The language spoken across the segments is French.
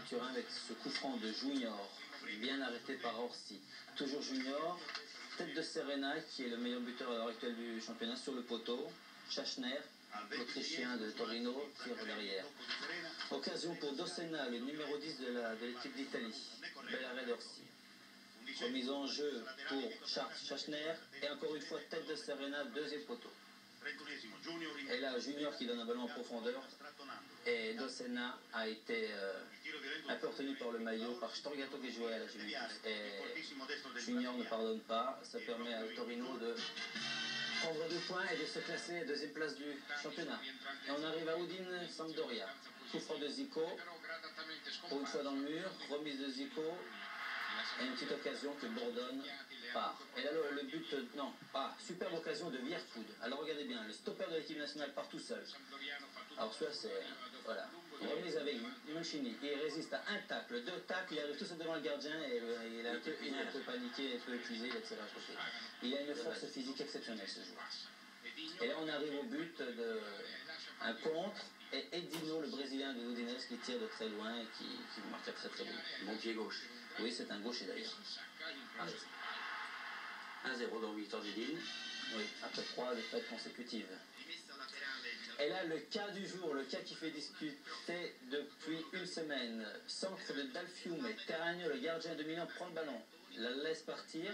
Turin avec ce coup franc de Junior, bien arrêté par Orsi. Toujours Junior, tête de Serena qui est le meilleur buteur à l'heure actuelle du championnat sur le poteau. Schachner, l'Autrichien de Torino, tire derrière. Occasion pour Dossena, le numéro 10 de l'équipe d'Italie. Bel arrêt d'Orsi. Remise en jeu pour Schachner et encore une fois tête de Serena, deuxième poteau. Et là, Junior qui donne un ballon en profondeur et Dossena a été un peu retenu par le maillot, par Storgato qui jouait à la Juventus. Et Junior ne pardonne pas, ça permet à Torino de prendre 2 points et de se classer à deuxième place du championnat. Et on arrive à Udine Sampdoria. Coup franc de Zico, pour une fois dans le mur, remise de Zico. Et une petite occasion que Bourdon part. Et là, le but, non, superbe occasion de Vierfoud. Alors regardez bien, le stopper de l'équipe nationale part tout seul. Alors soit c'est, voilà, remise avec Mancini. Il résiste à un tacle, 2 tacles, il arrive tout seul devant le gardien et il a un peu paniqué, un peu épuisé, il a tiré à côté. Il a une force physique exceptionnelle ce joueur. Et là on arrive au but de un contre. Et Edino, le Brésilien de Udinese, qui tire de très loin et qui marque très très bien. Bon pied gauche. Oui, c'est un gaucher d'ailleurs. 1-0 dans victoire d'Udine. Oui, après 3 défaites consécutives. Et là, le cas du jour, le cas qui fait discuter depuis une semaine. Centre de Dalfiume, Terragno, le gardien de Milan, prend le ballon, la laisse partir.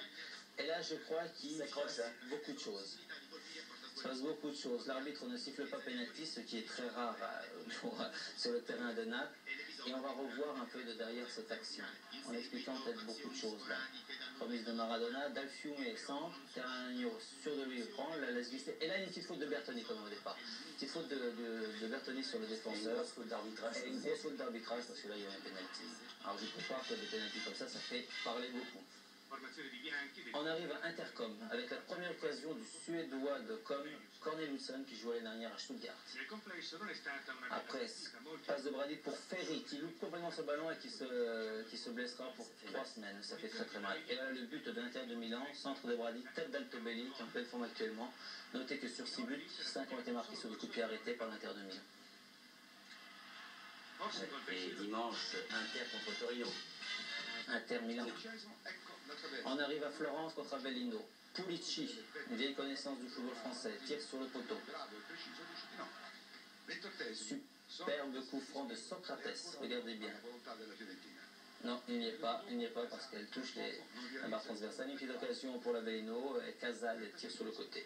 Et là, je crois qu'il se passe beaucoup de choses. Il se passe beaucoup de choses. L'arbitre ne siffle pas pénalty, ce qui est très rare sur le terrain de Naples. Et on va revoir un peu de derrière cette action, en expliquant peut-être beaucoup de choses là. Remise de Maradona, Dalfiume centre, Terragno sûr de lui le prend, la laisse glisser. Et là, il y a une petite faute de Bertoni comme au départ. Une petite faute de Bertoni sur le défenseur. Une grosse faute d'arbitrage. Et une grosse faute d'arbitrage parce que là, il y a un pénalty. Alors je ne peux pas que des pénaltys comme ça fait parler beaucoup. On arrive à Intercom avec la première occasion du Suédois de Com, Corneliusson, qui jouait l'année dernière à Stuttgart. Après, passe de Brady pour Ferry, qui loupe complètement ce ballon et qui se blessera pour 3 semaines. Ça fait très très mal. Et là, le but de l'Inter de Milan, centre de Brady, tête d'Altobelli, qui est en pleine forme actuellement. Notez que sur 6 buts, 5 ont été marqués sur des coups de pied arrêtés par l'Inter de Milan. Et dimanche, Inter contre Torino. Inter Milan. On arrive à Florence contre Avellino. Pulici, une vieille connaissance du football français, tire sur le poteau. Superbe coup franc de Socrates, regardez bien. Non, il n'y est pas parce qu'elle touche la barre transversale. Une petite occasion pour l'Avellino et Casal tire sur le côté.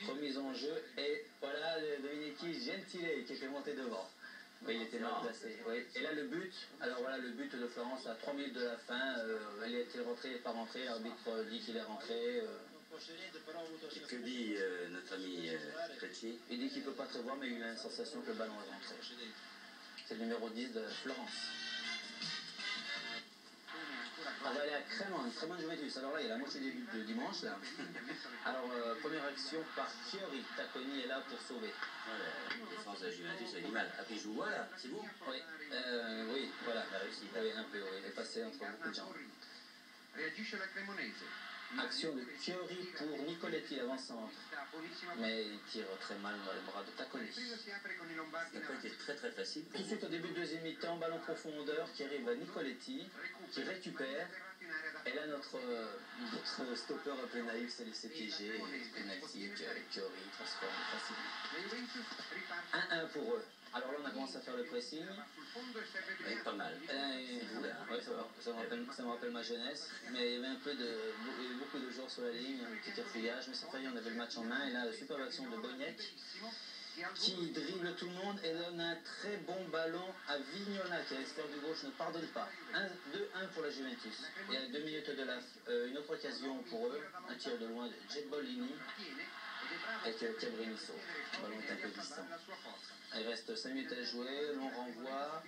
Remise en jeu et voilà, devinez qui, Gentile qui était monté devant. Oui, il était mal placé. Oui. Et là, le but, alors voilà, le but de Florence à 3 minutes de la fin, elle était rentrée, pas rentrée, l'arbitre dit qu'il est rentré. Et que dit notre ami Petit? Il dit qu'il ne peut pas te voir, mais il a une sensation que le ballon est rentré. C'est le numéro 10 de Florence. On va aller à Crémone, Crémone Juventus. Alors là, il y a la moitié des buts de dimanche. Là. Alors, première action par Chiori. Tacconi est là pour sauver. La défense de la Juventus a du mal. Après, je vous vois là, c'est vous? Oui, oui, voilà, il a réussi. Oui, un peu, oui. Il est passé entre beaucoup de gens. Action de Chiori pour Nicoletti, l'avant-centre. Mais il tire très mal dans les bras de Tacconi. Ça n'a pas été très très facile. Tout de suite au début de deuxième mi-temps, ballon profondeur qui arrive à Nicoletti, qui récupère. Et là, notre stopper un peu naïf s'est laissé piéger. Penalty, Chiori transforme facilement. 1-1 pour eux. Alors là, on a commencé à faire le pressing. Oui, pas mal. Ouais, ça me rappelle ma jeunesse. Mais il y avait beaucoup de joueurs sur la ligne, un petit cafouillage. Mais cette fois, on avait le match en main. Et là, la super action de Boniek qui dribble tout le monde et donne un très bon ballon à Vignola qui à l'extérieur du gauche ne pardonne pas. 2-1 pour la Juventus. Et à 2 minutes de la une autre occasion pour eux, un tir de loin de Gebbolini et Cabrinisso. Le ballon est un peu glissant. Il reste 5 minutes à jouer, l'on renvoie,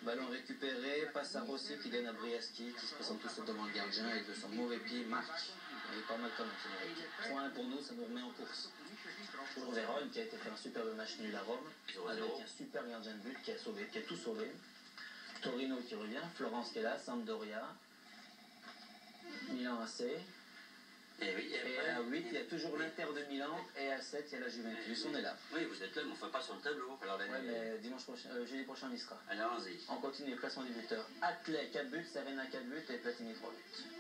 ballon récupéré, passe à Rossi qui donne à Briaschi qui se présente tout seul devant le gardien et de son mauvais pied marque. Il est pas mal quand même ce mauvais pied. 3-1 pour nous, ça nous remet en course. Toujours Vérone qui a été fait un superbe match nul à Rome, avec un super gardien de but qui a tout sauvé. Torino qui revient, Florence qui est là, Sampdoria, Milan AC. Et oui, Et à 8, il y a toujours l'Inter de Milan. Et à 7, il y a la Juventus. On est là. Oui, vous êtes là, mais on ne fait pas sur le tableau. Alors, Ouais, mais dimanche prochain, jeudi prochain, on y sera. allons-y. On continue les classements des buteurs. Atley 4 buts, Serena 4 buts et Platini 3 buts.